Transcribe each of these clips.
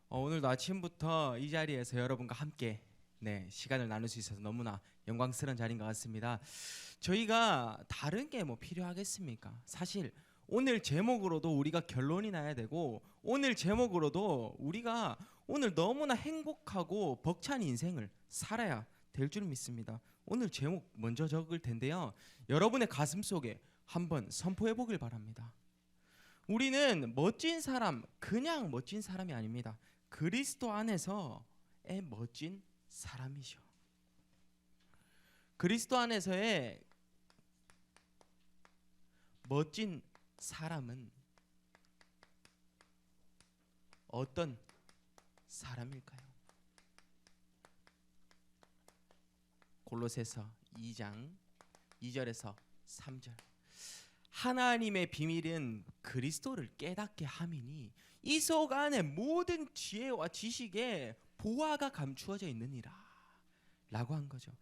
오늘도 아침부터 이 자리에서 여러분과 함께 시간을 나눌 수 있어서 너무나 영광스러운 자리인 것 같습니다. 저희가 다른 게 뭐 필요하겠습니까? 사실 오늘 제목으로도 우리가 결론이 나야 되고, 오늘 제목으로도 우리가 오늘 너무나 행복하고 벅찬 인생을 살아야 될 줄 믿습니다. 오늘 제목 먼저 적을 텐데요, 여러분의 가슴 속에 한번 선포해 보길 바랍니다. 우리는 멋진 사람, 그냥 멋진 사람이 아닙니다. 그리스도 안에서의 멋진 사람이죠. 그리스도 안에서의 멋진 사람은 어떤 사람일까요? 골로새서 2장 2절에서 3절. 하나님의 비밀은 그리스도를 깨닫게 함이니 이 속 안에 모든 지혜와 지식에 보화가 감추어져 있느니라 라고 한 거죠.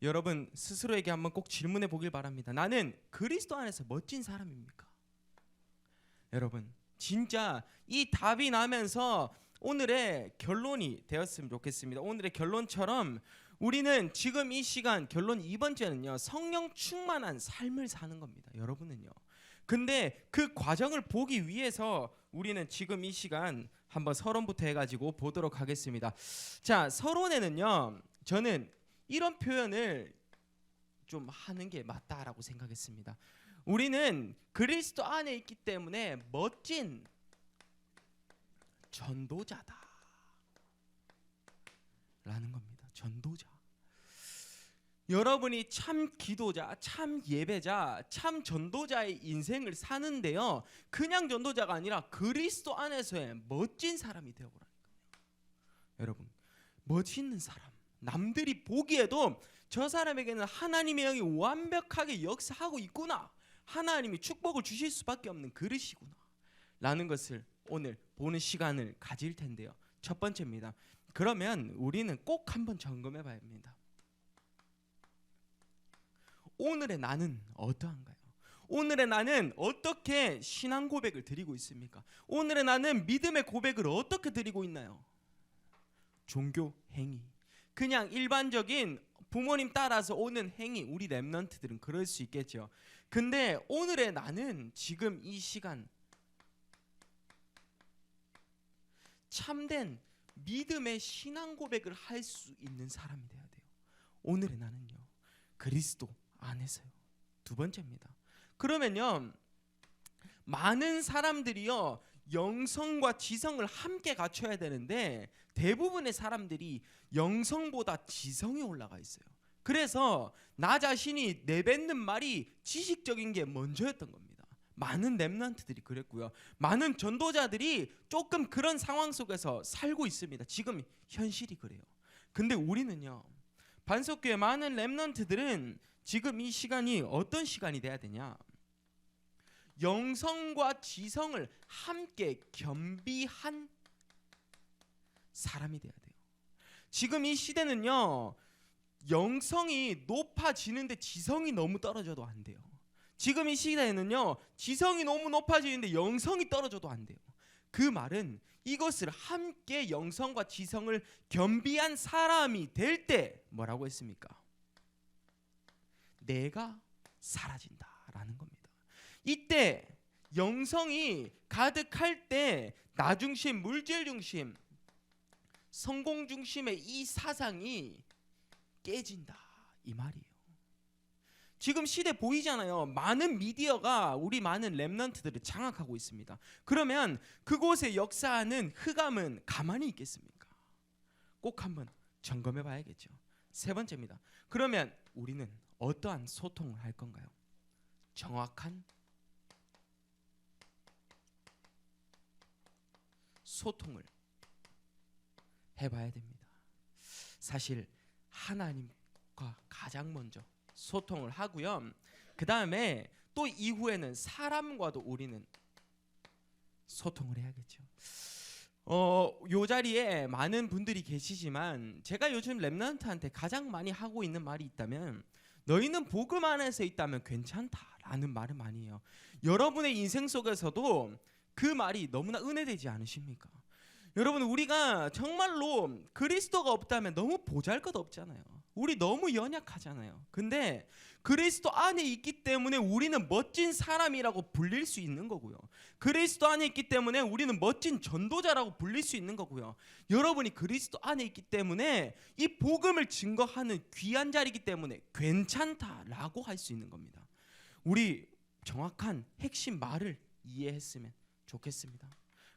여러분 스스로에게 한번 꼭 질문해 보길 바랍니다. 나는 그리스도 안에서 멋진 사람입니까? 여러분 진짜 이 답이 나면서 오늘의 결론이 되었으면 좋겠습니다. 오늘의 결론처럼 우리는 지금 이 시간, 결론 2번째는요, 성령 충만한 삶을 사는 겁니다. 여러분은요. 근데 그 과정을 보기 위해서 우리는 지금 이 시간 한번 서론부터 해가지고 보도록 하겠습니다. 자, 서론에는요, 저는 이런 표현을 좀 하는 게 맞다라고 생각했습니다. 우리는 그리스도 안에 있기 때문에 멋진 전도자다 라는 겁니다. 전도자. 여러분이 참 기도자, 참 예배자, 참 전도자의 인생을 사는데요, 그냥 전도자가 아니라 그리스도 안에서의 멋진 사람이 되어보라는 거예요. 여러분 멋있는 사람, 남들이 보기에도 저 사람에게는 하나님의 영이 완벽하게 역사하고 있구나, 하나님이 축복을 주실 수밖에 없는 그릇이구나 라는 것을 오늘 보는 시간을 가질 텐데요, 첫 번째입니다. 그러면 우리는 꼭 한번 점검해 봐야 합니다. 오늘의 나는 어떠한가요? 오늘의 나는 어떻게 신앙 고백을 드리고 있습니까? 오늘의 나는 믿음의 고백을 어떻게 드리고 있나요? 종교 행위, 그냥 일반적인 부모님 따라서 오는 행위, 우리 렘넌트들은 그럴 수 있겠죠. 근데 오늘의 나는 지금 이 시간 참된 믿음의 신앙 고백을 할 수 있는 사람이 돼야 돼요. 오늘의 나는요, 그리스도 안에서요. 두 번째입니다. 그러면요, 많은 사람들이요, 영성과 지성을 함께 갖춰야 되는데 대부분의 사람들이 영성보다 지성이 올라가 있어요. 그래서 나 자신이 내뱉는 말이 지식적인 게 먼저였던 겁니다. 많은 렘넌트들이 그랬고요, 많은 전도자들이 조금 그런 상황 속에서 살고 있습니다. 지금 현실이 그래요. 근데 우리는요, 반석교회 많은 렘넌트들은 지금 이 시간이 어떤 시간이 돼야 되냐, 영성과 지성을 함께 겸비한 사람이 돼야 돼요. 지금 이 시대는요, 영성이 높아지는데 지성이 너무 떨어져도 안 돼요. 지금 이 시대에는요, 지성이 너무 높아지는데 영성이 떨어져도 안 돼요. 그 말은 이것을 함께 영성과 지성을 겸비한 사람이 될 때 뭐라고 했습니까? 내가 사라진다라는 겁니다. 이때 영성이 가득할 때 나 중심, 물질 중심, 성공 중심의 이 사상이 깨진다 이 말이에요. 지금 시대 보이잖아요. 많은 미디어가 우리 많은 렘넌트들을 장악하고 있습니다. 그러면 그곳에 역사하는 흑암은 가만히 있겠습니까? 꼭 한번 점검해 봐야겠죠. 세 번째입니다. 그러면 우리는 어떠한 소통을 할 건가요? 정확한 소통을 해봐야 됩니다. 사실 하나님과 가장 먼저 소통을 하고요, 그 다음에 또 이후에는 사람과도 우리는 소통을 해야겠죠. 요 자리에 많은 분들이 계시지만 제가 요즘 렘넌트한테 가장 많이 하고 있는 말이 있다면, 너희는 복음 안에서 있다면 괜찮다라는 말을 많이 해요. 여러분의 인생 속에서도 그 말이 너무나 은혜되지 않으십니까? 여러분, 우리가 정말로 그리스도가 없다면 너무 보잘것없잖아요. 우리 너무 연약하잖아요. 근데 그리스도 안에 있기 때문에 우리는 멋진 사람이라고 불릴 수 있는 거고요. 그리스도 안에 있기 때문에 우리는 멋진 전도자라고 불릴 수 있는 거고요. 여러분이 그리스도 안에 있기 때문에 이 복음을 증거하는 귀한 자리이기 때문에 괜찮다라고 할 수 있는 겁니다. 우리 정확한 핵심 말을 이해했으면 좋겠습니다.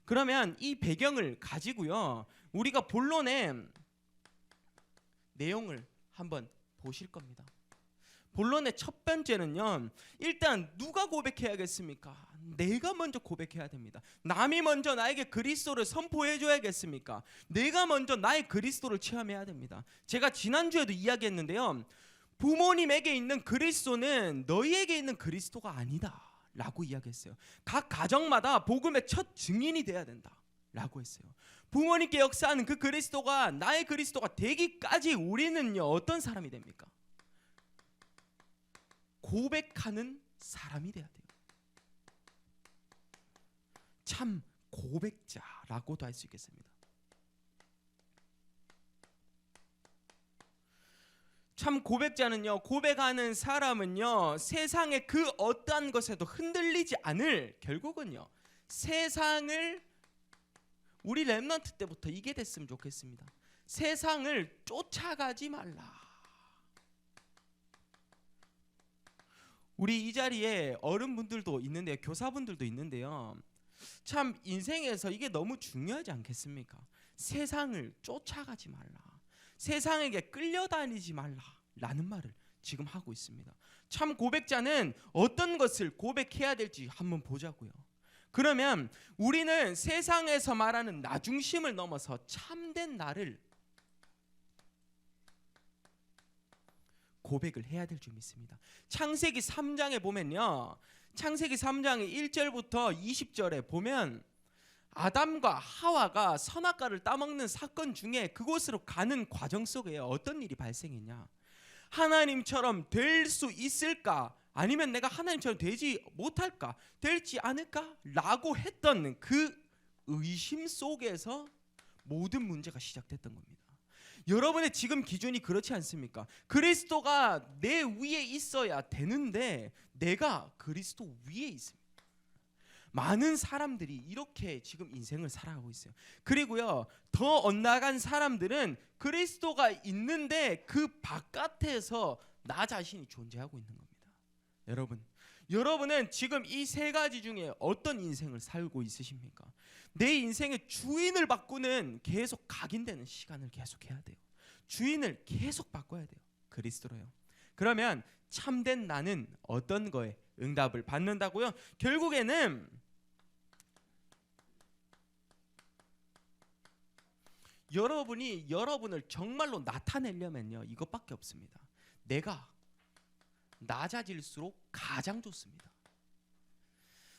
그러면 이 배경을 가지고요, 우리가 본론의 내용을 한번 보실 겁니다. 본론의 첫 번째는요, 일단 누가 고백해야겠습니까? 내가 먼저 고백해야 됩니다. 남이 먼저 나에게 그리스도를 선포해 줘야겠습니까? 내가 먼저 나의 그리스도를 체험해야 됩니다. 제가 지난주에도 이야기했는데요, 부모님에게 있는 그리스도는 너희에게 있는 그리스도가 아니다 라고 이야기했어요. 각 가정마다 복음의 첫 증인이 돼야 된다 라고 했어요. 부모님께 역사하는 그 그리스도가 나의 그리스도가 되기까지 우리는요, 어떤 사람이 됩니까? 고백하는 사람이 돼야 돼요. 참 고백자라고도 할 수 있겠습니다. 참 고백자는요, 고백하는 사람은요, 세상의 그 어떠한 것에도 흔들리지 않을, 결국은요, 세상을, 우리 렘넌트 때부터 이게 됐으면 좋겠습니다. 세상을 쫓아가지 말라. 우리 이 자리에 어른분들도 있는데요, 교사분들도 있는데요, 참 인생에서 이게 너무 중요하지 않겠습니까? 세상을 쫓아가지 말라, 세상에게 끌려다니지 말라라는 말을 지금 하고 있습니다. 참 고백자는 어떤 것을 고백해야 될지 한번 보자고요. 그러면 우리는 세상에서 말하는 나 중심을 넘어서 참된 나를 고백을 해야 될 줄 믿습니다. 창세기 3장에 보면요, 창세기 3장의 1절부터 20절에 보면 아담과 하와가 선악과를 따먹는 사건 중에 그곳으로 가는 과정 속에 어떤 일이 발생했냐, 하나님처럼 될 수 있을까, 아니면 내가 하나님처럼 되지 못할까, 될지 않을까 라고 했던 그 의심 속에서 모든 문제가 시작됐던 겁니다. 여러분의 지금 기준이 그렇지 않습니까? 그리스도가 내 위에 있어야 되는데 내가 그리스도 위에 있습니다. 많은 사람들이 이렇게 지금 인생을 살아가고 있어요. 그리고요, 더 엇나간 사람들은 그리스도가 있는데 그 바깥에서 나 자신이 존재하고 있는 겁니다. 여러분은 지금 이 세 가지 중에 어떤 인생을 살고 있으십니까? 내 인생의 주인을 바꾸는 계속 각인되는 시간을 계속해야 돼요. 주인을 계속 바꿔야 돼요. 그리스도로요. 그러면 참된 나는 어떤 거에 응답을 받는다고요? 결국에는 여러분이 여러분을 정말로 나타내려면요, 이것밖에 없습니다. 내가 낮아질수록 가장 좋습니다.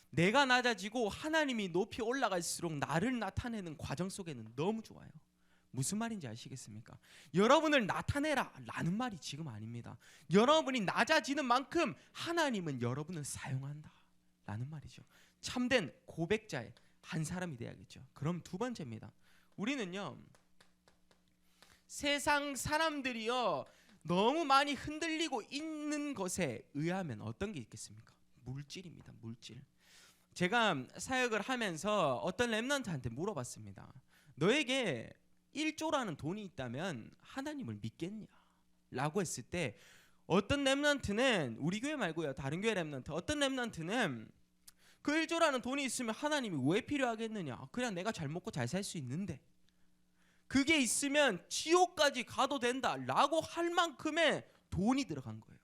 내가 낮아지고 하나님이 높이 올라갈수록 나를 나타내는 과정 속에는 너무 좋아요. 무슨 말인지 아시겠습니까? 여러분을 나타내라 라는 말이 지금 아닙니다. 여러분이 낮아지는 만큼 하나님은 여러분을 사용한다 라는 말이죠. 참된 고백자의 한 사람이 돼야겠죠. 그럼 두 번째입니다. 우리는요, 세상 사람들이요 너무 많이 흔들리고 있는 것에 의하면 어떤 게 있겠습니까? 물질입니다. 물질. 제가 사역을 하면서 어떤 렘넌트한테 물어봤습니다. 너에게 1조라는 돈이 있다면 하나님을 믿겠냐? 라고 했을 때 어떤 렘넌트는, 우리 교회 말고요, 다른 교회 렘넌트, 어떤 렘넌트는 그 1조라는 돈이 있으면 하나님이 왜 필요하겠느냐? 그냥 내가 잘 먹고 잘 살 수 있는데, 그게 있으면 지옥까지 가도 된다 라고 할 만큼의 돈이 들어간 거예요.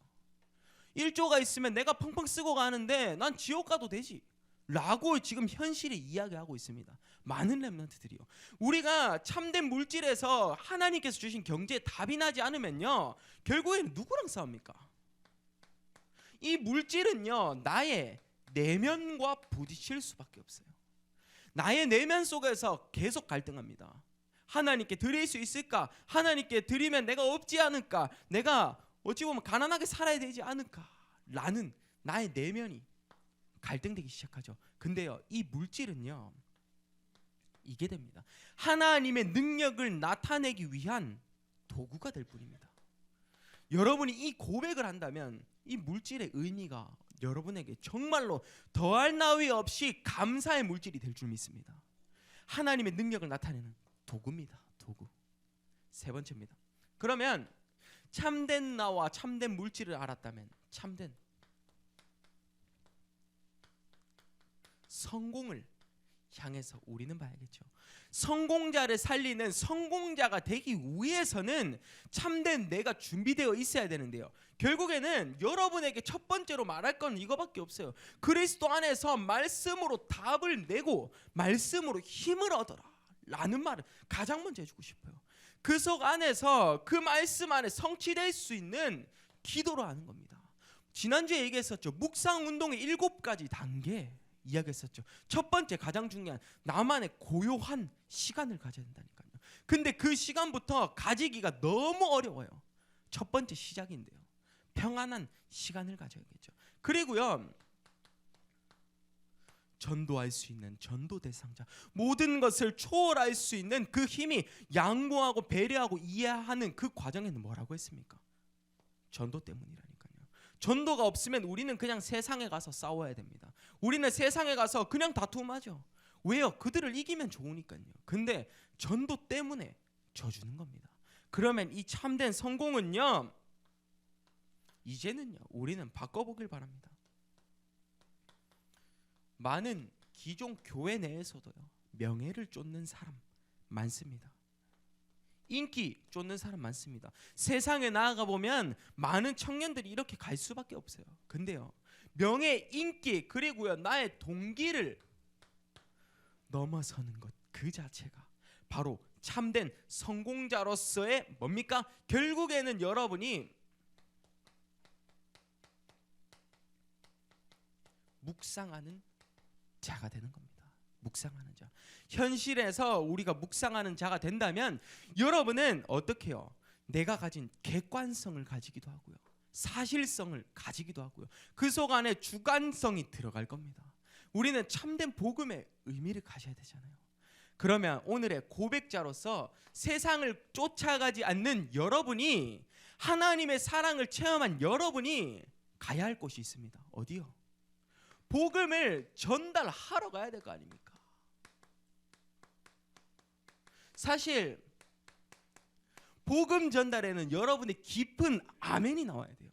1조가 있으면 내가 펑펑 쓰고 가는데 난 지옥 가도 되지 라고 지금 현실에 이야기하고 있습니다. 많은 렘넌트들이요. 우리가 참된 물질에서 하나님께서 주신 경제에 답이 나지 않으면요, 결국에는 누구랑 싸웁니까? 이 물질은요, 나의 내면과 부딪힐 수밖에 없어요. 나의 내면 속에서 계속 갈등합니다. 하나님께 드릴 수 있을까? 하나님께 드리면 내가 없지 않을까? 내가 어찌 보면 가난하게 살아야 되지 않을까? 라는 나의 내면이 갈등되기 시작하죠. 근데요, 이 물질은요, 이게 됩니다. 하나님의 능력을 나타내기 위한 도구가 될 뿐입니다. 여러분이 이 고백을 한다면 이 물질의 의미가 여러분에게 정말로 더할 나위 없이 감사의 물질이 될 줄 믿습니다. 하나님의 능력을 나타내는 도구입니다. 도구. 세 번째입니다. 그러면 참된 나와 참된 물질을 알았다면 참된 성공을 향해서 우리는 봐야겠죠. 성공자를 살리는 성공자가 되기 위해서는 참된 내가 준비되어 있어야 되는데요. 결국에는 여러분에게 첫 번째로 말할 건 이거밖에 없어요. 그리스도 안에서 말씀으로 답을 내고 말씀으로 힘을 얻어라 라는 말을 가장 먼저 해주고 싶어요. 그 속 안에서 그 말씀 안에 성취될 수 있는 기도로 하는 겁니다. 지난주에 얘기했었죠. 묵상 운동의 7가지 단계 이야기했었죠. 첫 번째 가장 중요한 나만의 고요한 시간을 가져야 된다니까요. 근데 그 시간부터 가지기가 너무 어려워요. 첫 번째 시작인데요. 평안한 시간을 가져야겠죠. 그리고요. 전도할 수 있는 전도 대상자, 모든 것을 초월할 수 있는 그 힘이 양보하고 배려하고 이해하는 그 과정에는 뭐라고 했습니까? 전도 때문이라니까요. 전도가 없으면 우리는 그냥 세상에 가서 싸워야 됩니다. 우리는 세상에 가서 그냥 다툼하죠. 왜요? 그들을 이기면 좋으니까요. 근데 전도 때문에 져주는 겁니다. 그러면 이 참된 성공은요, 이제는요 우리는 바꿔보길 바랍니다. 많은 기존 교회 내에서도요 명예를 쫓는 사람 많습니다. 인기 쫓는 사람 많습니다. 세상에 나아가 보면 많은 청년들이 이렇게 갈 수밖에 없어요. 근데요 명예, 인기 그리고요 나의 동기를 넘어서는 것 그 자체가 바로 참된 성공자로서의 뭡니까? 결국에는 여러분이 묵상하는 자가 되는 겁니다. 묵상하는 자. 현실에서 우리가 묵상하는 자가 된다면 여러분은 어떻게 해요? 내가 가진 객관성을 가지기도 하고요. 사실성을 가지기도 하고요. 그 속 안에 주관성이 들어갈 겁니다. 우리는 참된 복음의 의미를 가져야 되잖아요. 그러면 오늘의 고백자로서 세상을 쫓아가지 않는 여러분이, 하나님의 사랑을 체험한 여러분이 가야 할 곳이 있습니다. 어디요? 복음을 전달하러 가야 될 거 아닙니까? 사실 복음 전달에는 여러분의 깊은 아멘이 나와야 돼요.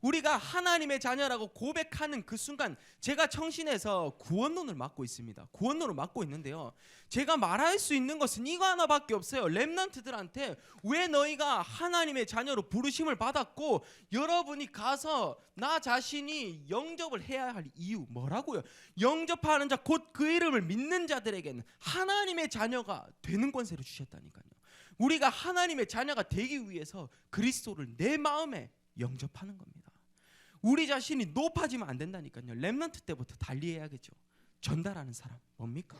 우리가 하나님의 자녀라고 고백하는 그 순간, 제가 청신에서 구원론을 맡고 있습니다. 구원론을 맡고 있는데요, 제가 말할 수 있는 것은 이거 하나밖에 없어요. 렘넌트들한테 왜 너희가 하나님의 자녀로 부르심을 받았고 여러분이 가서 나 자신이 영접을 해야 할 이유 뭐라고요? 영접하는 자 곧 그 이름을 믿는 자들에게는 하나님의 자녀가 되는 권세를 주셨다니까요. 우리가 하나님의 자녀가 되기 위해서 그리스도를 내 마음에 영접하는 겁니다. 우리 자신이 높아지면 안 된다니까요. 렘넌트 때부터 달리해야겠죠. 전달하는 사람 뭡니까?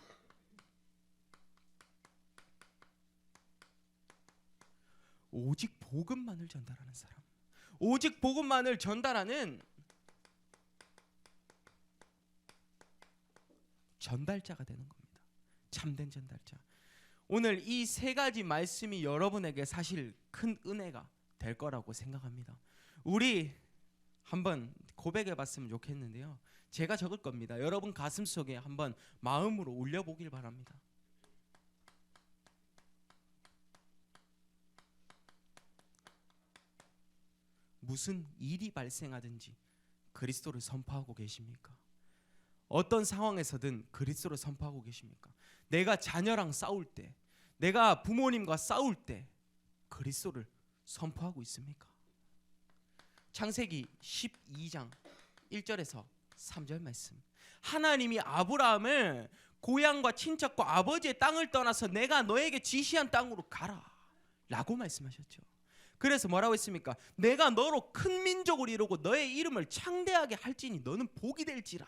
오직 복음만을 전달하는 사람, 오직 복음만을 전달하는 전달자가 되는 겁니다. 참된 전달자. 오늘 이 세 가지 말씀이 여러분에게 사실 큰 은혜가 될 거라고 생각합니다. 우리 한번 고백해 봤으면 좋겠는데요, 제가 적을 겁니다. 여러분 가슴 속에 한번 마음으로 올려보길 바랍니다. 무슨 일이 발생하든지 그리스도를 선포하고 계십니까? 어떤 상황에서든 그리스도를 선포하고 계십니까? 내가 자녀랑 싸울 때, 내가 부모님과 싸울 때 그리스도를 선포하고 있습니까? 창세기 12장 1절에서 3절 말씀, 하나님이 아브라함을 고향과 친척과 아버지의 땅을 떠나서 내가 너에게 지시한 땅으로 가라 라고 말씀하셨죠. 그래서 뭐라고 했습니까? 내가 너로 큰 민족을 이루고 너의 이름을 창대하게 할지니 너는 복이 될지라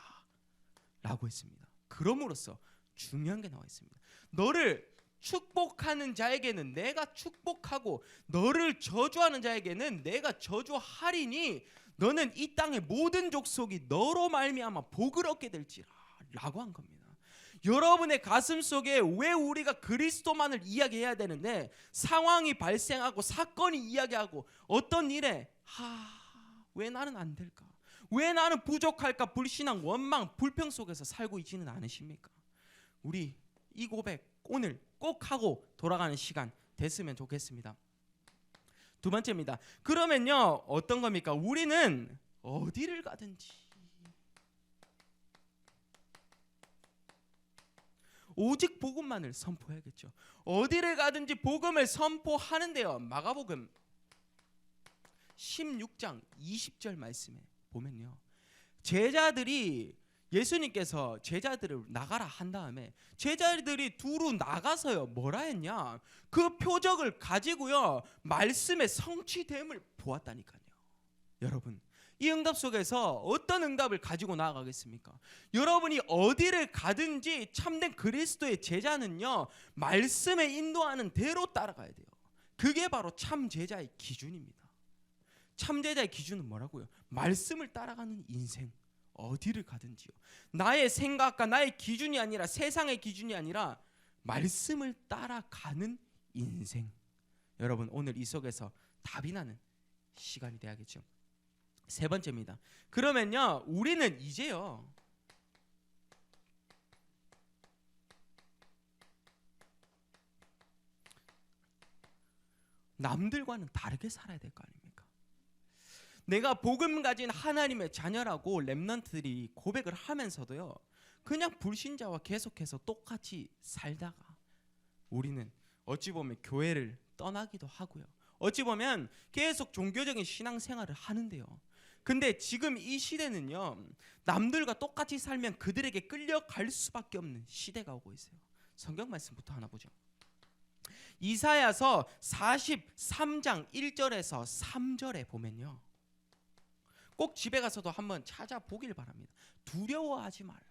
라고 했습니다. 그럼으로써 중요한 게 나와 있습니다. 너를 축복하는 자에게는 내가 축복하고 너를 저주하는 자에게는 내가 저주하리니 너는 이 땅의 모든 족속이 너로 말미암아 복을 얻게 될지라 라고 한 겁니다. 여러분의 가슴 속에 왜 우리가 그리스도만을 이야기해야 되는데 상황이 발생하고 사건이 이야기하고 어떤 일에 왜 나는 안 될까? 왜 나는 부족할까? 불신앙, 원망, 불평 속에서 살고 있지는 않으십니까? 우리 이 고백 오늘 꼭 하고 돌아가는 시간 됐으면 좋겠습니다. 두 번째입니다. 그러면요 어떤 겁니까? 우리는 어디를 가든지 오직 복음만을 선포해야겠죠. 어디를 가든지 복음을 선포하는데요. 마가복음 16장 20절 말씀에 보면요. 제자들이 예수님께서 제자들을 나가라 한 다음에 제자들이 두루 나가서요. 뭐라 했냐? 그 표적을 가지고요. 말씀의 성취됨을 보았다니까요. 여러분 이 응답 속에서 어떤 응답을 가지고 나아가겠습니까? 여러분이 어디를 가든지 참된 그리스도의 제자는요. 말씀에 인도하는 대로 따라가야 돼요. 그게 바로 참 제자의 기준입니다. 참 제자의 기준은 뭐라고요? 말씀을 따라가는 인생. 어디를 가든지요. 나의 생각과 나의 기준이 아니라 세상의 기준이 아니라 말씀을 따라가는 인생. 여러분 오늘 이 속에서 답이 나는 시간이 돼야겠죠. 세 번째입니다. 그러면요 우리는 이제요 남들과는 다르게 살아야 될 거 아닙니까? 내가 복음 가진 하나님의 자녀라고 렘넌트들이 고백을 하면서도요 그냥 불신자와 계속해서 똑같이 살다가 우리는 어찌 보면 교회를 떠나기도 하고요. 어찌 보면 계속 종교적인 신앙생활을 하는데요. 근데 지금 이 시대는요 남들과 똑같이 살면 그들에게 끌려갈 수밖에 없는 시대가 오고 있어요. 성경 말씀부터 하나 보죠. 이사야서 43장 1절에서 3절에 보면요 꼭 집에 가서도 한번 찾아보길 바랍니다. 두려워하지 말라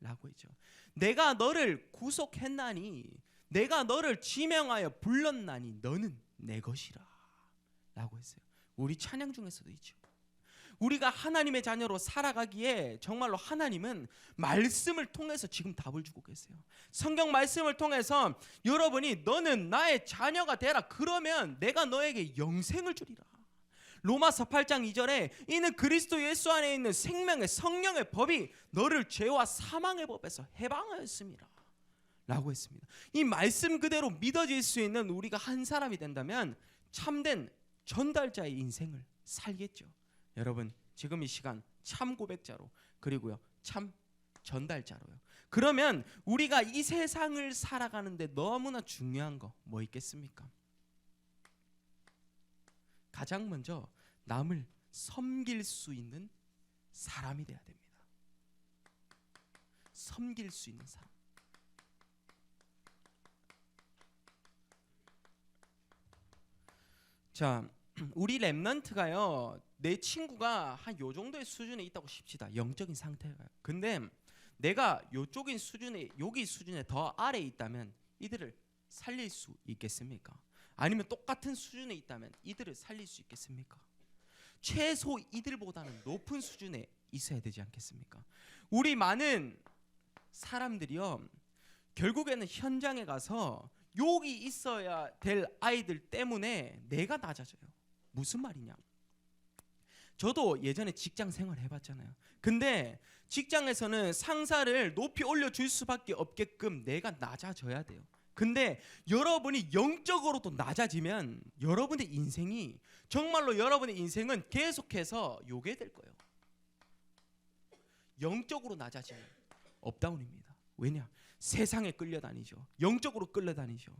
라고 했죠. 내가 너를 구속했나니 내가 너를 지명하여 불렀나니 너는 내 것이라 라고 했어요. 우리 찬양 중에서도 있죠. 우리가 하나님의 자녀로 살아가기에 정말로 하나님은 말씀을 통해서 지금 답을 주고 계세요. 성경 말씀을 통해서 여러분이 너는 나의 자녀가 되라. 그러면 내가 너에게 영생을 주리라. 로마서 8장 2절에 이는 그리스도 예수 안에 있는 생명의 성령의 법이 너를 죄와 사망의 법에서 해방하였습니다 라고 했습니다. 이 말씀 그대로 믿어질 수 있는 우리가 한 사람이 된다면 참된 전달자의 인생을 살겠죠. 여러분 지금 이 시간 참 고백자로 그리고요 참 전달자로요. 그러면 우리가 이 세상을 살아가는데 너무나 중요한 거 뭐 있겠습니까? 가장 먼저 남을 섬길 수 있는 사람이 돼야 됩니다. 섬길 수 있는 사람. 자, 우리 렘넌트가요 내 친구가 한 요 정도의 수준에 있다고 칩시다. 영적인 상태가. 근데 내가 요쪽인 수준에 여기 수준에 더 아래에 있다면 이들을 살릴 수 있겠습니까? 아니면 똑같은 수준에 있다면 이들을 살릴 수 있겠습니까? 최소 이들보다는 높은 수준에 있어야 되지 않겠습니까? 우리 많은 사람들이요 결국에는 현장에 가서 여기 있어야 될 아이들 때문에 내가 낮아져요. 무슨 말이냐? 저도 예전에 직장 생활 해봤잖아요. 근데 직장에서는 상사를 높이 올려줄 수밖에 없게끔 내가 낮아져야 돼요. 근데 여러분이 영적으로도 낮아지면 여러분의 인생이 정말로 여러분의 인생은 계속해서 요게 될 거예요. 영적으로 낮아지면 업다운입니다. 왜냐? 세상에 끌려다니죠. 영적으로 끌려다니죠.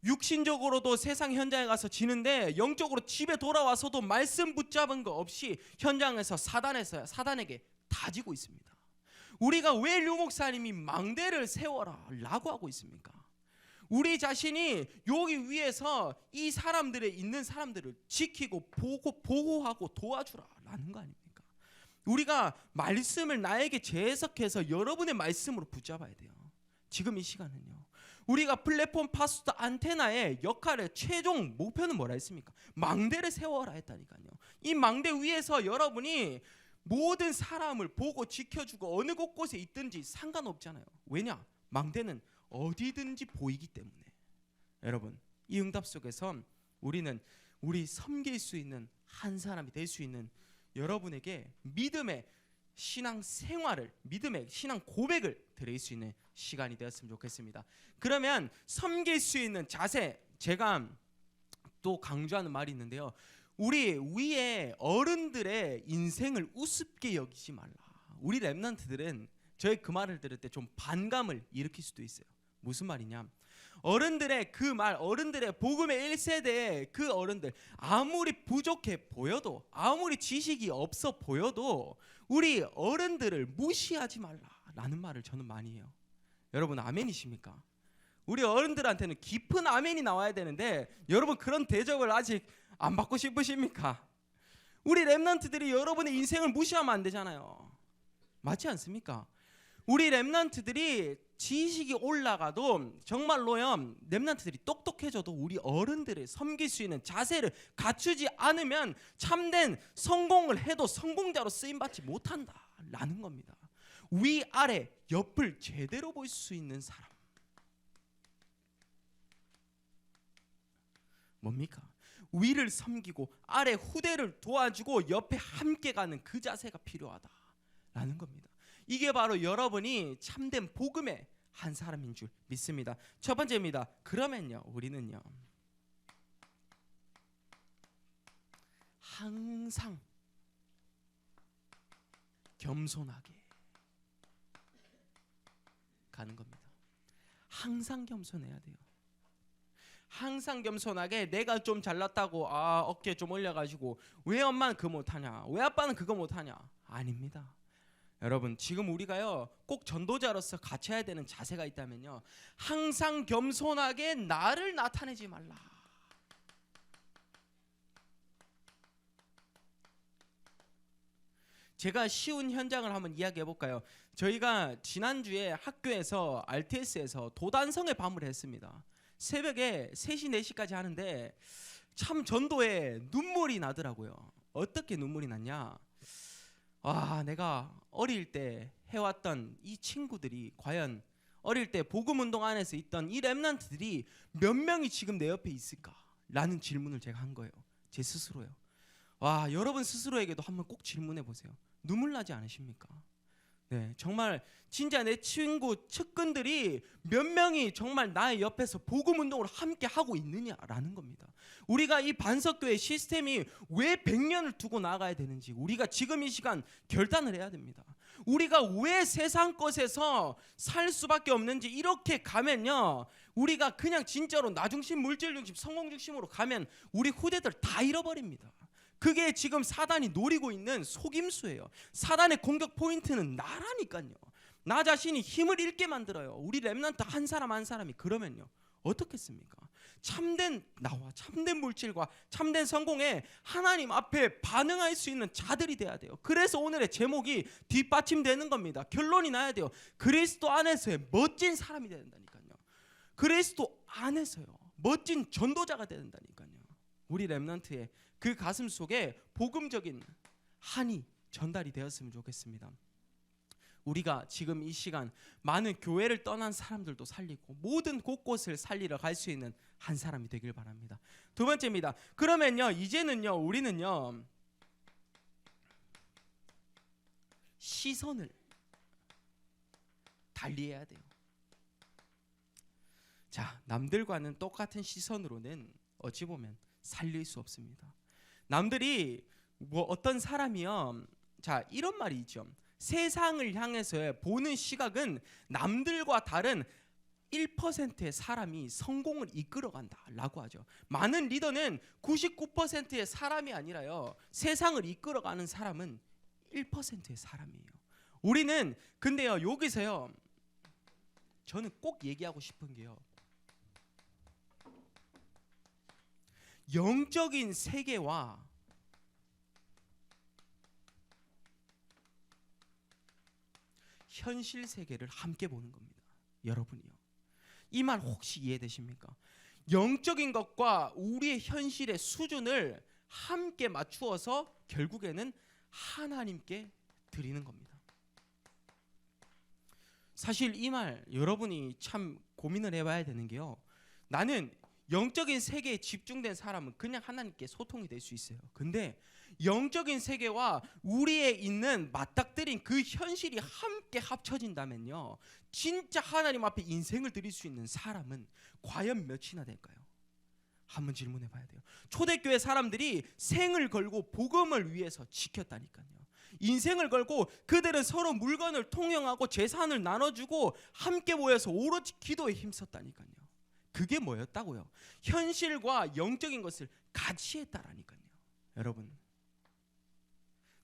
육신적으로도 세상 현장에 가서 지는데 영적으로 집에 돌아와서도 말씀 붙잡은 거 없이 현장에서 사단에게 다지고 있습니다. 우리가 왜 류 목사님이 망대를 세워라 라고 하고 있습니까? 우리 자신이 여기 위에서 이 사람들에 있는 사람들을 지키고 보호하고 도와주라 라는 거 아닙니까? 우리가 말씀을 나에게 재해석해서 여러분의 말씀으로 붙잡아야 돼요. 지금 이 시간은요. 우리가 플랫폼 파스터 안테나의 역할의 최종 목표는 뭐라 했습니까? 망대를 세워라 했다니까요. 이 망대 위에서 여러분이 모든 사람을 보고 지켜주고 어느 곳곳에 있든지 상관없잖아요. 왜냐? 망대는 어디든지 보이기 때문에. 여러분, 이 응답 속에서 우리는 우리 섬길 수 있는 한 사람이 될 수 있는 여러분에게 믿음의 신앙 생활을, 믿음의 신앙 고백을 드릴 수 있는 시간이 되었으면 좋겠습니다. 그러면 섬길 수 있는 자세, 제가 또 강조하는 말이 있는데요. 우리 위에 어른들의 인생을 우습게 여기지 말라. 우리 렘넌트들은 저의 그 말을 들을 때 좀 반감을 일으킬 수도 있어요. 무슨 말이냐? 어른들의 그 말, 어른들의 복음의 1세대의 그 어른들, 아무리 부족해 보여도, 아무리 지식이 없어 보여도 우리 어른들을 무시하지 말라라는 말을 저는 많이 해요. 여러분 아멘이십니까? 우리 어른들한테는 깊은 아멘이 나와야 되는데 여러분 그런 대접을 아직 안 받고 싶으십니까? 우리 렘넌트들이 여러분의 인생을 무시하면 안 되잖아요. 맞지 않습니까? 우리 렘넌트들이 지식이 올라가도 정말로요, 렘넌트들이 똑똑해져도 우리 어른들을 섬길 수 있는 자세를 갖추지 않으면 참된 성공을 해도 성공자로 쓰임받지 못한다라는 겁니다. 위아래 옆을 제대로 볼 수 있는 사람. 뭡니까? 위를 섬기고 아래 후대를 도와주고 옆에 함께 가는 그 자세가 필요하다라는 겁니다. 이게 바로 여러분이 참된 복음의 한 사람인 줄 믿습니다. 첫 번째입니다. 그러면요, 우리는요 항상 겸손하게 가는 겁니다. 항상 겸손해야 돼요. 항상 겸손하게 내가 좀 잘났다고 어깨 좀 올려가지고 왜 엄마는 그거 못하냐, 왜 아빠는 그거 못하냐, 아닙니다. 여러분 지금 우리가요 꼭 전도자로서 갖춰야 되는 자세가 있다면요, 항상 겸손하게 나를 나타내지 말라. 제가 쉬운 현장을 한번 이야기해 볼까요? 저희가 지난주에 학교에서 RTS에서 도단성의 밤을 했습니다. 새벽에 3시 4시까지 하는데 참 전도에 눈물이 나더라고요. 어떻게 눈물이 났냐? 내가 어릴 때 해왔던 이 친구들이 과연 어릴 때 복음운동 안에서 있던 이 렘넌트들이 몇 명이 지금 내 옆에 있을까라는 질문을 제가 한 거예요. 제 스스로요. 여러분 스스로에게도 한번 꼭 질문해 보세요. 눈물 나지 않으십니까? 네, 정말 진짜 내 친구 측근들이 몇 명이 정말 나의 옆에서 복음 운동을 함께 하고 있느냐라는 겁니다. 우리가 이 반석교회 시스템이 왜 100년을 두고 나가야 되는지 우리가 지금 이 시간 결단을 해야 됩니다. 우리가 왜 세상 것에서 살 수밖에 없는지, 이렇게 가면요 우리가 그냥 진짜로 나 중심, 물질 중심, 성공 중심으로 가면 우리 후대들 다 잃어버립니다. 그게 지금 사단이 노리고 있는 속임수예요. 사단의 공격 포인트는 나라니까요. 나 자신이 힘을 잃게 만들어요. 우리 렘넌트 한 사람 한 사람이. 그러면요 어떻겠습니까? 참된 나와 참된 물질과 참된 성공에 하나님 앞에 반응할 수 있는 자들이 돼야 돼요. 그래서 오늘의 제목이 뒷받침되는 겁니다. 결론이 나야 돼요. 그리스도 안에서의 멋진 사람이 돼야 된다니까요. 그리스도 안에서요 멋진 전도자가 돼야 된다니까요. 우리 렘넌트의 그 가슴 속에 복음적인 한이 전달이 되었으면 좋겠습니다. 우리가 지금 이 시간 많은 교회를 떠난 사람들도 살리고 모든 곳곳을 살리러 갈 수 있는 한 사람이 되길 바랍니다. 두 번째입니다. 그러면요 이제는요 우리는요 시선을 달리해야 돼요. 자, 남들과는 똑같은 시선으로는 어찌 보면 살릴 수 없습니다. 남들이 어떤 사람이요, 자 이런 말이 있죠. 세상을 향해서 보는 시각은 남들과 다른 1%의 사람이 성공을 이끌어간다라고 하죠. 많은 리더는 99%의 사람이 아니라요 세상을 이끌어가는 사람은 1%의 사람이에요. 우리는 근데요 여기서요 저는 꼭 얘기하고 싶은 게요, 영적인 세계와 현실 세계를 함께 보는 겁니다. 여러분이요. 이 말 혹시 이해되십니까? 영적인 것과 우리의 현실의 수준을 함께 맞추어서 결국에는 하나님께 드리는 겁니다. 사실 이 말 여러분이 참 고민을 해봐야 되는 게요, 나는 영적인 세계에 집중된 사람은 그냥 하나님께 소통이 될 수 있어요. 근데 영적인 세계와 우리에 있는 맞닥뜨린 그 현실이 함께 합쳐진다면요, 진짜 하나님 앞에 인생을 드릴 수 있는 사람은 과연 몇이나 될까요? 한번 질문해 봐야 돼요. 초대교회 사람들이 생을 걸고 복음을 위해서 지켰다니까요. 인생을 걸고 그들은 서로 물건을 통용하고 재산을 나눠주고 함께 모여서 오로지 기도에 힘썼다니까요. 그게 뭐였다고요? 현실과 영적인 것을 같이 했다라니까요. 여러분,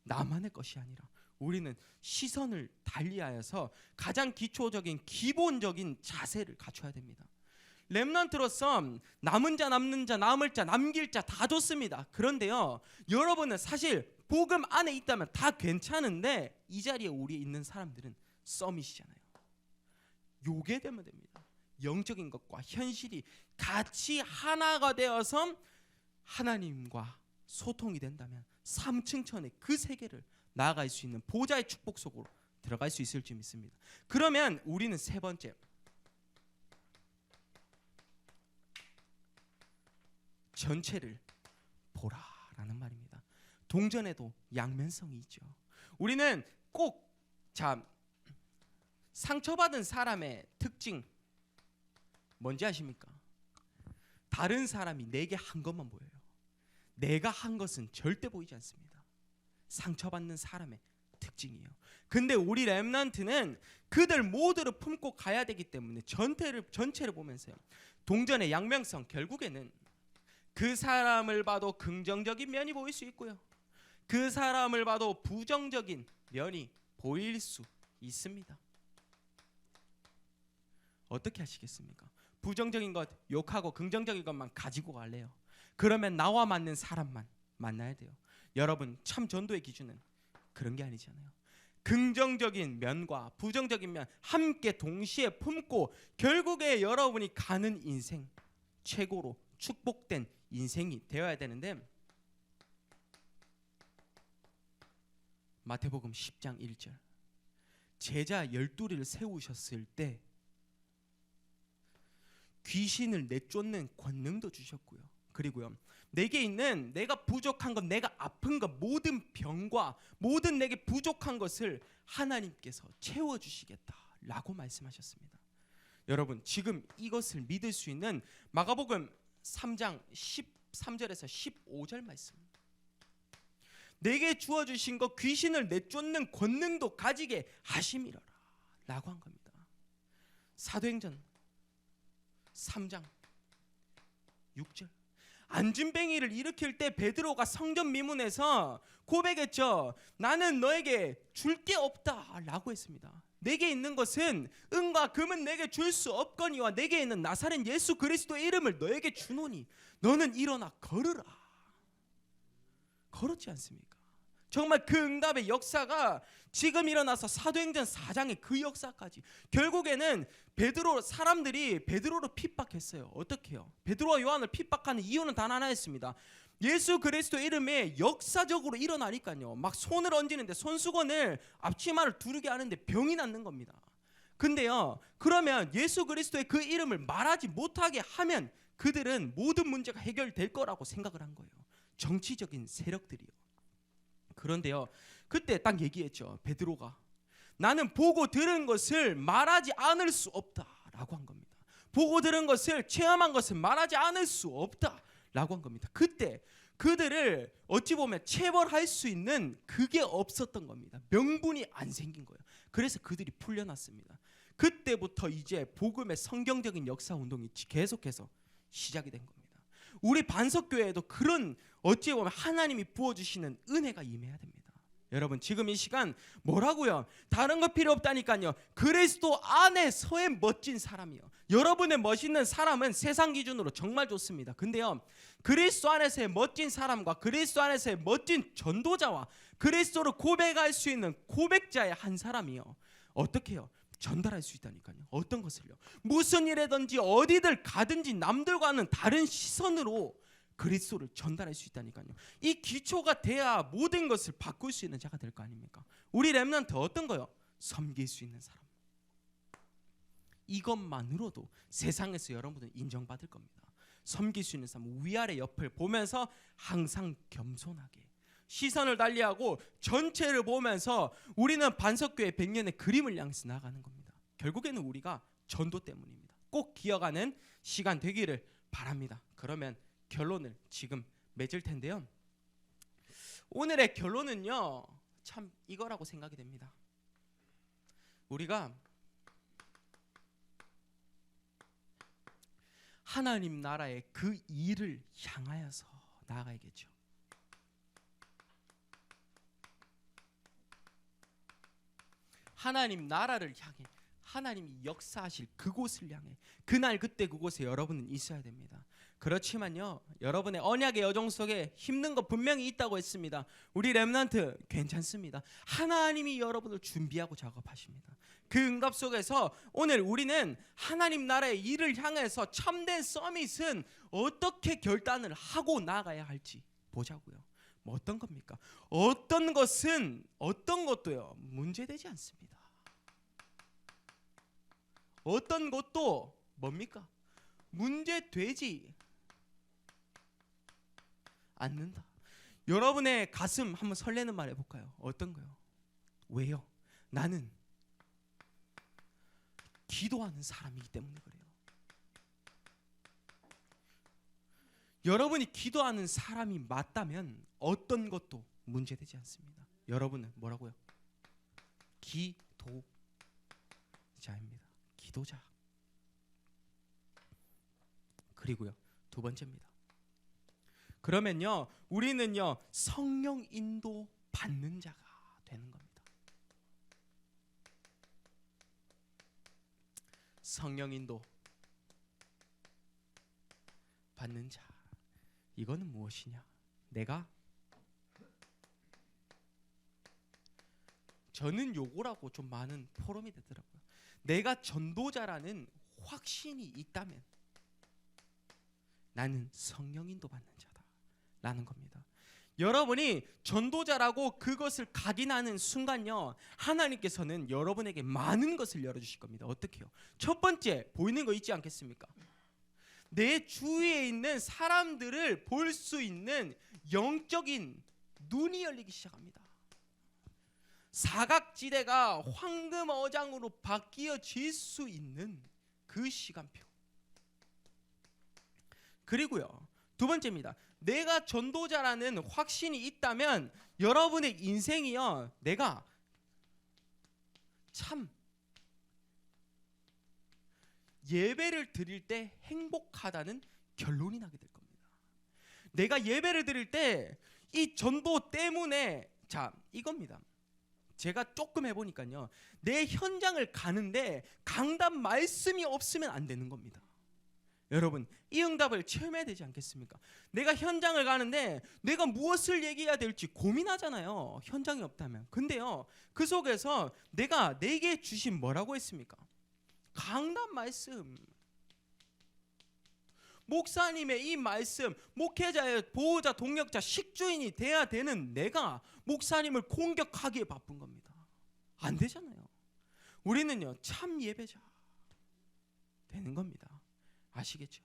나만의 것이 아니라 우리는 시선을 달리하여서 가장 기초적인 기본적인 자세를 갖춰야 됩니다. 렘넌트로서 남은 자 남는 자 남을 자 남길 자 다 좋습니다. 그런데요, 여러분은 사실 복음 안에 있다면 다 괜찮은데 이 자리에 우리 있는 사람들은 서밋이잖아요. 요게 되면 됩니다. 영적인 것과 현실이 같이 하나가 되어서 하나님과 소통이 된다면 3층천의 그 세계를 나아갈 수 있는 보좌의 축복 속으로 들어갈 수 있을 줄 믿습니다. 그러면 우리는 세 번째, 전체를 보라라는 말입니다. 동전에도 양면성이 있죠. 우리는 꼭 상처받은 사람의 특징 뭔지 아십니까? 다른 사람이 내게 한 것만 보여요. 내가 한 것은 절대 보이지 않습니다. 상처받는 사람의 특징이에요. 근데 우리 렘넌트는 그들 모두를 품고 가야 되기 때문에 전체를 보면서요, 동전의 양면성, 결국에는 그 사람을 봐도 긍정적인 면이 보일 수 있고요, 그 사람을 봐도 부정적인 면이 보일 수 있습니다. 어떻게 하시겠습니까? 부정적인 것 욕하고 긍정적인 것만 가지고 갈래요? 그러면 나와 맞는 사람만 만나야 돼요. 여러분, 참 전도의 기준은 그런 게 아니잖아요. 긍정적인 면과 부정적인 면 함께 동시에 품고 결국에 여러분이 가는 인생, 최고로 축복된 인생이 되어야 되는데, 마태복음 10장 1절, 제자 12를 세우셨을 때 귀신을 내쫓는 권능도 주셨고요, 그리고요, 내게 있는 내가 부족한 것, 내가 아픈 것, 모든 병과 모든 내게 부족한 것을 하나님께서 채워주시겠다라고 말씀하셨습니다. 여러분, 지금 이것을 믿을 수 있는 마가복음 3장 13절에서 15절 말씀, 내게 주어주신 것 귀신을 내쫓는 권능도 가지게 하심이라 라고 한 겁니다. 사도행전 3장 6절, 안진뱅이를 일으킬 때 베드로가 성전 미문에서 고백했죠. 나는 너에게 줄 게 없다 라고 했습니다. 내게 있는 것은 은과 금은 내게 줄 수 없거니와 내게 있는 나사렛 예수 그리스도의 이름을 너에게 주노니 너는 일어나 걸으라. 걸었지 않습니까? 정말 그 응답의 역사가 지금 일어나서 사도행전 4장의 그 역사까지, 결국에는 사람들이 베드로를 핍박했어요. 어떻게 해요? 베드로와 요한을 핍박하는 이유는 단 하나였습니다. 예수 그리스도 이름에 역사적으로 일어나니까요, 막 손을 얹는데 손수건을 앞치마를 두르게 하는데 병이 낫는 겁니다. 근데요, 그러면 예수 그리스도의 그 이름을 말하지 못하게 하면 그들은 모든 문제가 해결될 거라고 생각을 한 거예요. 정치적인 세력들이요. 그런데요, 그때 딱 얘기했죠. 베드로가 나는 보고 들은 것을 말하지 않을 수 없다라고 한 겁니다. 보고 들은 것을, 체험한 것을 말하지 않을 수 없다라고 한 겁니다. 그때 그들을 어찌 보면 체벌할 수 있는 그게 없었던 겁니다. 명분이 안 생긴 거예요. 그래서 그들이 풀려났습니다. 그때부터 이제 복음의 성경적인 역사 운동이 계속해서 시작이 된 겁니다. 우리 반석교회에도 그런 어찌 보면 하나님이 부어주시는 은혜가 임해야 됩니다. 여러분, 지금 이 시간 뭐라고요? 다른 거 필요 없다니까요. 그리스도 안에서의 멋진 사람이요. 여러분의 멋있는 사람은 세상 기준으로 정말 좋습니다. 근데요, 그리스도 안에서의 멋진 사람과 그리스도 안에서의 멋진 전도자와 그리스도를 고백할 수 있는 고백자의 한 사람이요, 어떻게 해요? 전달할 수 있다니까요. 어떤 것을요? 무슨 일에든지 어디들 가든지 남들과는 다른 시선으로 그리스도를 전달할 수 있다니까요. 이 기초가 돼야 모든 것을 바꿀 수 있는 자가 될 거 아닙니까? 우리 렘넌트 어떤 거요? 섬길 수 있는 사람. 이것만으로도 세상에서 여러분은 인정받을 겁니다. 섬길 수 있는 사람, 위아래 옆을 보면서 항상 겸손하게 시선을 달리하고 전체를 보면서 우리는 반석교회 100년의 그림을 향해서 나아가는 겁니다. 결국에는 우리가 전도 때문입니다. 꼭 기억하는 시간 되기를 바랍니다. 그러면 결론을 지금 맺을 텐데요. 오늘의 결론은요, 참 이거라고 생각이 됩니다. 우리가 하나님 나라의 그 일을 향하여서 나아가야겠죠. 하나님 나라를 향해, 하나님이 역사하실 그곳을 향해 그날 그때 그곳에 여러분은 있어야 됩니다. 그렇지만요, 여러분의 언약의 여정 속에 힘든 거 분명히 있다고 했습니다. 우리 렘넌트 괜찮습니다. 하나님이 여러분을 준비하고 작업하십니다. 그 응답 속에서 오늘 우리는 하나님 나라의 일을 향해서 참된 서밋은 어떻게 결단을 하고 나가야 할지 보자고요. 뭐 어떤 겁니까? 어떤 것도요 문제되지 않습니다. 어떤 것도 뭡니까? 문제되지 않는다. 여러분의 가슴 한번 설레는 말 해볼까요? 어떤 거요? 왜요? 나는 기도하는 사람이기 때문에 그래요. 여러분이 기도하는 사람이 맞다면 어떤 것도 문제되지 않습니다. 여러분은 뭐라고요? 기도자입니다. 기도자. 그리고요, 두 번째입니다. 그러면요, 우리는요 성령 인도 받는 자가 되는 겁니다. 성령 인도 받는 자. 이거는 무엇이냐? 저는 요거라고 좀 많은 포럼이 되더라고요. 내가 전도자라는 확신이 있다면 나는 성령 인도 받는 자다 라는 겁니다. 여러분이 전도자라고 그것을 각인하는 순간요, 하나님께서는 여러분에게 많은 것을 열어주실 겁니다. 어떻게요? 첫 번째, 보이는 거 있지 않겠습니까? 내 주위에 있는 사람들을 볼 수 있는 영적인 눈이 열리기 시작합니다. 사각지대가 황금어장으로 바뀌어질 수 있는 그 시간표. 그리고요, 두 번째입니다. 내가 전도자라는 확신이 있다면 여러분의 인생이요, 내가 참 예배를 드릴 때 행복하다는 결론이 나게 될 겁니다. 내가 예배를 드릴 때 이 전도 때문에, 자 이겁니다. 제가 조금 해보니까요, 내 현장을 가는데 강단 말씀이 없으면 안 되는 겁니다. 여러분, 이 응답을 체험해야 되지 않겠습니까? 내가 현장을 가는데 내가 무엇을 얘기해야 될지 고민하잖아요, 현장이 없다면. 근데요, 그 속에서 내가 내게 주신 뭐라고 했습니까? 강단 말씀. 목사님의 이 말씀, 목회자의 보호자, 동력자, 식주인이 돼야 되는 내가 목사님을 공격하기에 바쁜 겁니다. 안 되잖아요. 우리는요 참 예배자 되는 겁니다. 아시겠죠?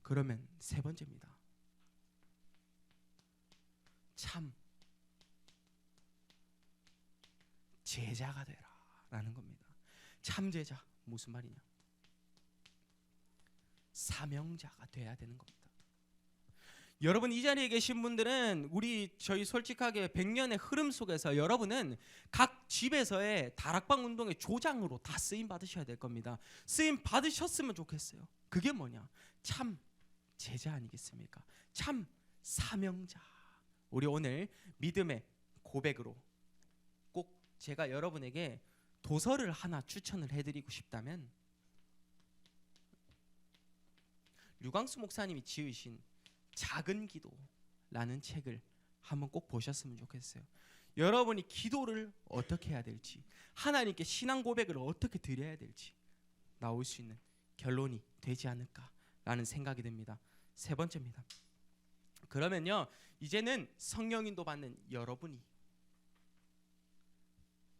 그러면 세 번째입니다. 참 제자가 되라 라는 겁니다. 참 제자, 무슨 말이냐? 사명자가 돼야 되는 겁니다. 여러분, 이 자리에 계신 분들은 저희 솔직하게 100년의 흐름 속에서 여러분은 각 집에서의 다락방 운동의 조장으로 다 쓰임 받으셔야 될 겁니다. 쓰임 받으셨으면 좋겠어요. 그게 뭐냐? 참 제자 아니겠습니까? 참 사명자. 우리 오늘 믿음의 고백으로 꼭 제가 여러분에게 도서를 하나 추천을 해드리고 싶다면, 류광수 목사님이 지으신 작은 기도라는 책을 한번 꼭 보셨으면 좋겠어요. 여러분이 기도를 어떻게 해야 될지, 하나님께 신앙 고백을 어떻게 드려야 될지 나올 수 있는 결론이 되지 않을까라는 생각이 듭니다. 세 번째입니다. 그러면요, 이제는 성령인도 받는 여러분이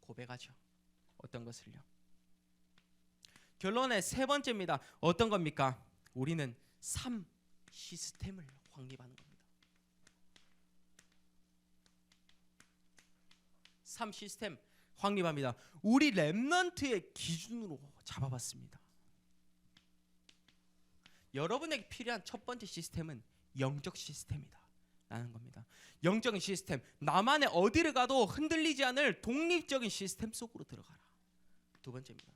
고백하죠. 어떤 것을요? 결론의 세 번째입니다. 어떤 겁니까? 우리는 삶 시스템을 확립하는 겁니다. 삶 시스템 확립합니다. 우리 렘넌트의 기준으로 잡아봤습니다. 여러분에게 필요한 첫 번째 시스템은 영적 시스템이다 라는 겁니다. 영적인 시스템, 나만의 어디를 가도 흔들리지 않을 독립적인 시스템 속으로 들어가라. 두 번째입니다.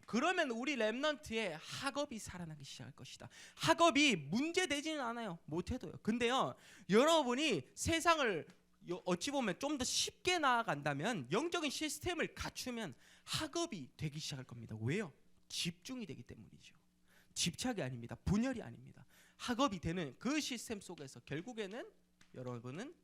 그러면 우리 렘넌트의 학업이 살아나기 시작할 것이다. 학업이 문제되지는 않아요. 못해도요. 근데요, 여러분이 세상을 어찌 보면 좀 더 쉽게 나아간다면, 영적인 시스템을 갖추면 학업이 되기 시작할 겁니다. 왜요? 집중이 되기 때문이죠. 집착이 아닙니다. 분열이 아닙니다. 학업이 되는 그 시스템 속에서 결국에는 여러분은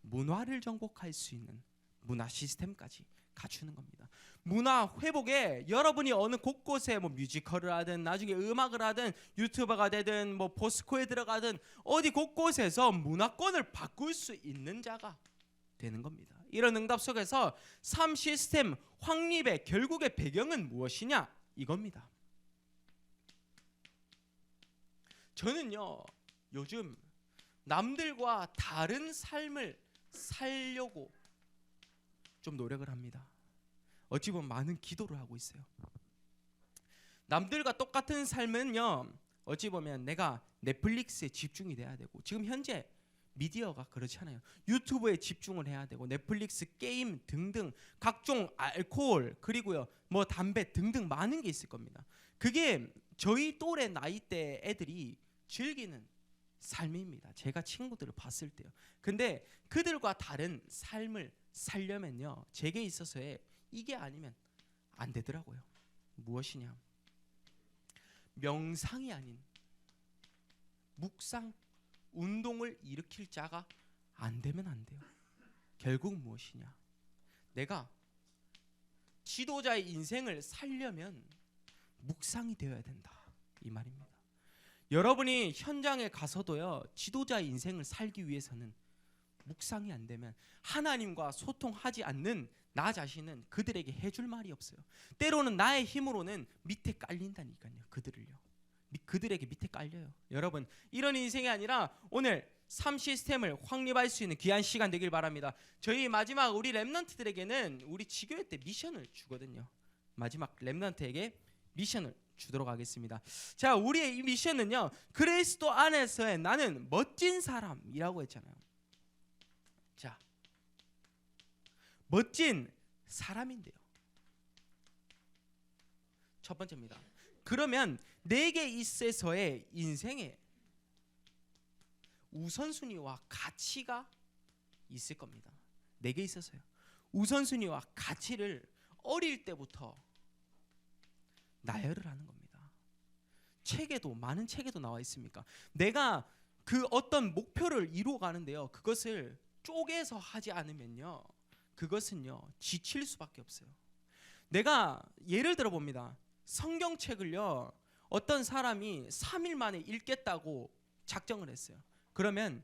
문화를 정복할 수 있는 문화 시스템까지 갖추는 겁니다. 문화 회복에 여러분이 어느 곳곳에 뭐 뮤지컬을 하든 나중에 음악을 하든 유튜버가 되든 뭐 포스코에 들어가든 어디 곳곳에서 문화권을 바꿀 수 있는 자가 되는 겁니다. 이런 응답 속에서 삶 시스템 확립의 결국의 배경은 무엇이냐? 이겁니다. 저는요, 요즘 남들과 다른 삶을 살려고 좀 노력을 합니다. 어찌 보면 많은 기도를 하고 있어요. 남들과 똑같은 삶은요, 어찌 보면 내가 넷플릭스에 집중이 돼야 되고, 지금 현재 미디어가 그렇잖아요. 유튜브에 집중을 해야 되고, 넷플릭스, 게임 등등 각종 알코올, 그리고요 뭐 담배 등등 많은 게 있을 겁니다. 그게 저희 또래 나이대 애들이 즐기는 삶입니다. 제가 친구들을 봤을 때요. 근데 그들과 다른 삶을 살려면요, 제게 있어서의 이게 아니면 안 되더라고요. 무엇이냐? 명상이 아닌 묵상, 운동을 일으킬 자가 안 되면 안 돼요. 결국 무엇이냐? 내가 지도자의 인생을 살려면 묵상이 되어야 된다, 이 말입니다. 여러분이 현장에 가서도요, 지도자의 인생을 살기 위해서는 묵상이 안 되면 하나님과 소통하지 않는 나 자신은 그들에게 해줄 말이 없어요. 때로는 나의 힘으로는 밑에 깔린다니까요. 그들에게 밑에 깔려요. 여러분, 이런 인생이 아니라 오늘 삶 시스템을 확립할 수 있는 귀한 시간 되길 바랍니다. 저희 마지막 우리 렘넌트들에게는 우리 지교회 때 미션을 주거든요. 마지막 렘넌트에게 미션을 주도록 하겠습니다. 자, 우리의 이 미션은요, 그리스도 안에서의 나는 멋진 사람이라고 했잖아요. 자, 멋진 사람인데요, 첫 번째입니다. 그러면 내게 있어서의 인생에 우선순위와 가치가 있을 겁니다. 내게 있어서요, 우선순위와 가치를 어릴 때부터 나열을 하는 겁니다. 책에도, 많은 책에도 나와 있습니까? 내가 그 어떤 목표를 이루어 가는데요, 그것을 쪼개서 하지 않으면요, 그것은요 지칠 수밖에 없어요. 내가 예를 들어 봅니다. 성경책을요, 어떤 사람이 3일 만에 읽겠다고 작정을 했어요. 그러면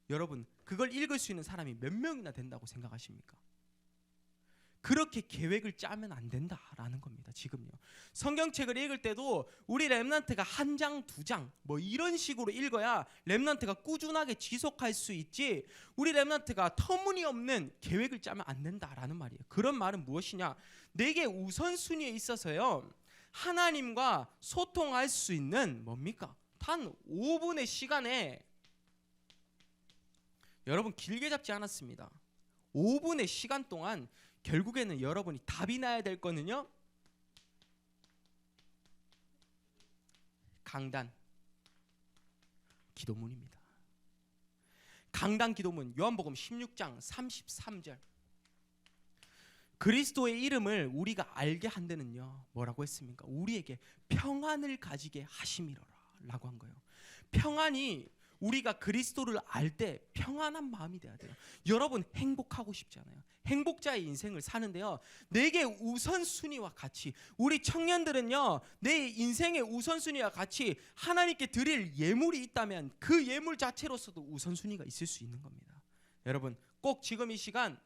여러분, 그걸 읽을 수 있는 사람이 몇 명이나 된다고 생각하십니까? 그렇게 계획을 짜면 안 된다라는 겁니다. 지금요, 성경책을 읽을 때도 우리 렘넌트가 한 장, 두 장 뭐 이런 식으로 읽어야 렘넌트가 꾸준하게 지속할 수 있지, 우리 렘넌트가 터무니없는 계획을 짜면 안 된다라는 말이에요. 그런 말은 무엇이냐? 내게 우선순위에 있어서요, 하나님과 소통할 수 있는 뭡니까? 단 5분의 시간에, 여러분 길게 잡지 않았습니다. 5분의 시간 동안 결국에는 여러분이 답이 나야 될 거는요, 강단 기도문입니다. 강단 기도문, 요한복음 16장 33절. 그리스도의 이름을 우리가 알게 한 데는요, 뭐라고 했습니까? 우리에게 평안을 가지게 하심이로라 라고 한 거예요. 평안이 우리가 그리스도를 알 때 평안한 마음이 돼야 돼요. 여러분 행복하고 싶잖아요. 행복자의 인생을 사는데요, 내게 우선순위와 같이, 우리 청년들은요 내 인생의 우선순위와 같이 하나님께 드릴 예물이 있다면 그 예물 자체로서도 우선순위가 있을 수 있는 겁니다. 여러분 꼭 지금 이 시간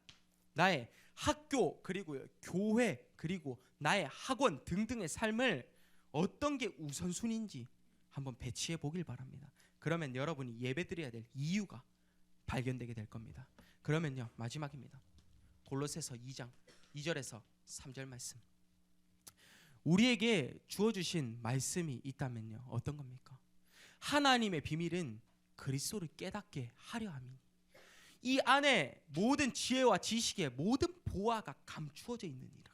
나의 학교 그리고 교회 그리고 나의 학원 등등의 삶을 어떤 게 우선순위인지 한번 배치해 보길 바랍니다. 그러면 여러분이 예배드려야 될 이유가 발견되게 될 겁니다. 그러면요 마지막입니다. 골로새서 2장 2절에서 3절 말씀. 우리에게 주어주신 말씀이 있다면요 어떤 겁니까? 하나님의 비밀은 그리스도를 깨닫게 하려 함이니 이 안에 모든 지혜와 지식의 모든 보화가 감추어져 있느니라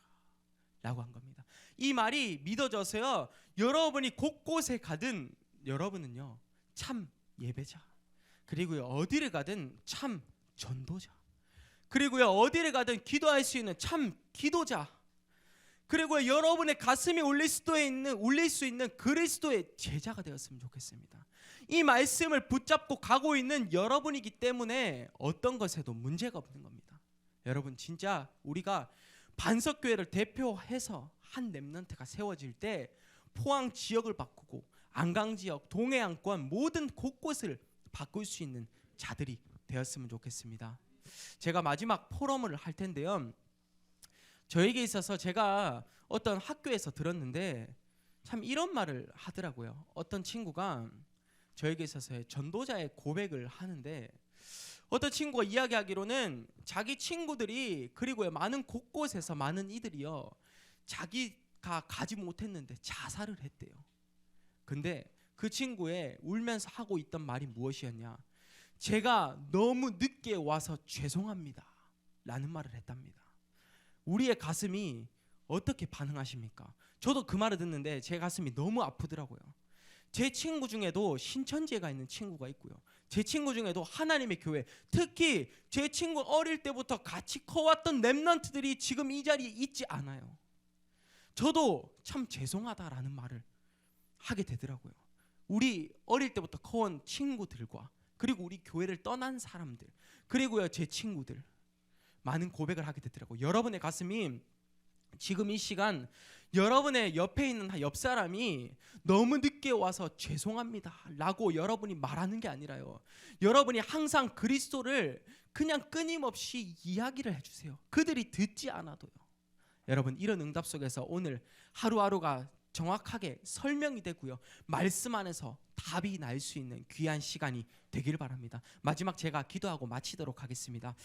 라고 한 겁니다. 이 말이 믿어져서요 여러분이 곳곳에 가든 여러분은요 참 예배자, 그리고요 어디를 가든 참 전도자, 그리고요 어디를 가든 기도할 수 있는 참 기도자, 그리고 여러분의 가슴이 울릴 수 있는 그리스도의 제자가 되었으면 좋겠습니다. 이 말씀을 붙잡고 가고 있는 여러분이기 때문에 어떤 것에도 문제가 없는 겁니다. 여러분 진짜 우리가 반석교회를 대표해서 한 렘넌트가 세워질 때 포항 지역을 바꾸고 안강지역, 동해안권 모든 곳곳을 바꿀 수 있는 자들이 되었으면 좋겠습니다. 제가 마지막 포럼을 할 텐데요, 저에게 있어서 제가 어떤 학교에서 들었는데 참 이런 말을 하더라고요. 어떤 친구가 저에게 있어서 전도자의 고백을 하는데 어떤 친구가 이야기하기로는 자기 친구들이 그리고 많은 곳곳에서 많은 이들이요 자기가 가지 못했는데 자살을 했대요. 근데 그 친구의 울면서 하고 있던 말이 무엇이었냐, 제가 너무 늦게 와서 죄송합니다 라는 말을 했답니다. 우리의 가슴이 어떻게 반응하십니까? 저도 그 말을 듣는데 제 가슴이 너무 아프더라고요. 제 친구 중에도 신천지에 있는 친구가 있고요, 제 친구 중에도 하나님의 교회, 특히 제 친구 어릴 때부터 같이 커왔던 렘넌트들이 지금 이 자리에 있지 않아요. 저도 참 죄송하다라는 말을 하게 되더라고요. 우리 어릴 때부터 커온 친구들과 그리고 우리 교회를 떠난 사람들 그리고요 제 친구들 많은 고백을 하게 되더라고요. 여러분의 가슴이 지금 이 시간 여러분의 옆에 있는 옆 사람이 너무 늦게 와서 죄송합니다 라고 여러분이 말하는 게 아니라요, 여러분이 항상 그리스도를 그냥 끊임없이 이야기를 해주세요. 그들이 듣지 않아도요. 여러분 이런 응답 속에서 오늘 하루하루가 정확하게 설명이 되고요, 말씀 안에서 답이 날 수 있는 귀한 시간이 되길 바랍니다. 마지막 제가 기도하고 마치도록 하겠습니다.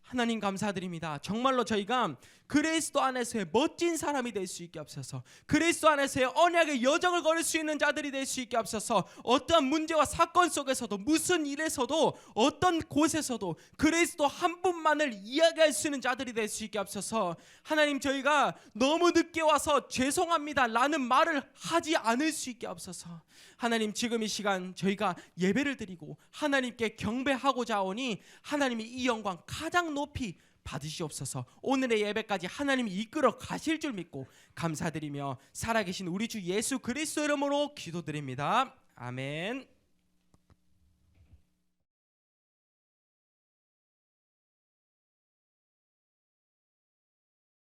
하나님 감사드립니다. 정말로 저희가 그리스도 안에서의 멋진 사람이 될 수 있게 하옵소서. 그리스도 안에서의 언약의 여정을 걸을 수 있는 자들이 될 수 있게 하옵소서. 어떠한 문제와 사건 속에서도 무슨 일에서도 어떤 곳에서도 그리스도 한 분만을 이야기할 수 있는 자들이 될 수 있게 하옵소서. 하나님 저희가 너무 늦게 와서 죄송합니다 라는 말을 하지 않을 수 있게 하옵소서. 하나님 지금 이 시간 저희가 예배를 드리고 하나님께 경배하고자 하오니 하나님이 이 영광 가장 높이 받으시옵소서. 오늘의 예배까지 하나님이 이끌어 가실 줄 믿고 감사드리며 살아계신 우리 주 예수 그리스도 이름으로 기도드립니다. 아멘.